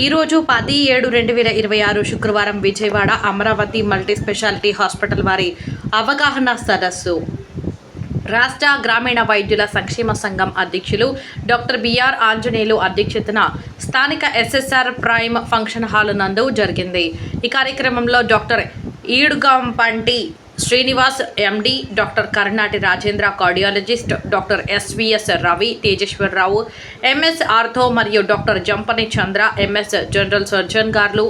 ఈరోజు 10/7/2026 శుక్రవారం Vijayawada Amaravati multi speciality hospital వారి అవగాహన సదస్సు. రాష్ట్ర గ్రామీణ వైద్యుల సంక్షేమ సంఘం అధ్యక్షులు డాక్టర్ బిఆర్ ఆంజనేయులు అధ్యక్షతన స్థానిక ఎస్ఎస్ఆర్ ప్రైమ్ ఫంక్షన్ హాల్ నందు జరిగింది. ఈ కార్యక్రమంలో doctor Edugampanti Srinivas MD, doctor Karnati Rajendra cardiologist, doctor SVS Ravi, Tejeswararao MS ortho మరియు doctor Jampani Chandra MS general surgeon గారు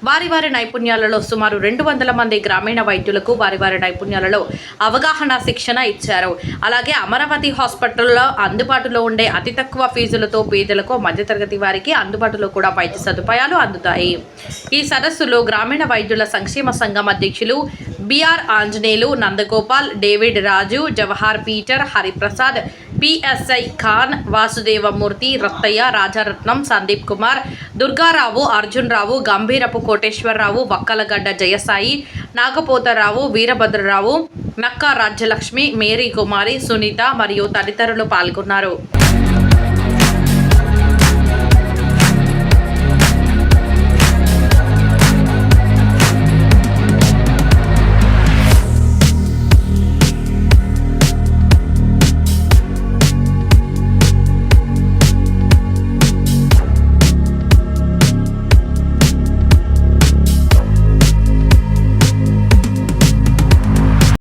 వారి నైపుణ్యాలలో సుమారు 200 మంది గ్రామీణ వైద్యులకు వారి నైపుణ్యాలలో అవగాహన శిక్షణ ఇచ్చారు. అలాగే అమరావతి హాస్పిటల్లో అందుబాటులో ఉండే అతి తక్కువ ఫీజులతో పేదలకు, మధ్యతరగతి వారికి అందుబాటులో కూడా వైద్య సదుపాయాలు అందుతాయి. ఈ సదస్సులో గ్రామీణ వైద్యుల సంక్షేమ సంఘం అధ్యక్షులు బిఆర్ ఆంజనేయులు, నందగోపాల్, డేవిడ్ రాజు, జవహర్ పీటర్, హరిప్రసాద్, పిఎస్ఐ ఖాన్, వాసుదేవమూర్తి, రత్తయ్య, రాజారత్నం, సందీప్ కుమార్, దుర్గారావు, అర్జున్ రావు, గంభీరపు కోటేశ్వరరావు, వక్కలగడ్డ జయసాయి, నాగపోతరావు, వీరభద్రరావు, నక్కా రాజ్యలక్ష్మి, మేరీ కుమారి, సునీత మరియు తదితరులు పాల్గొన్నారు.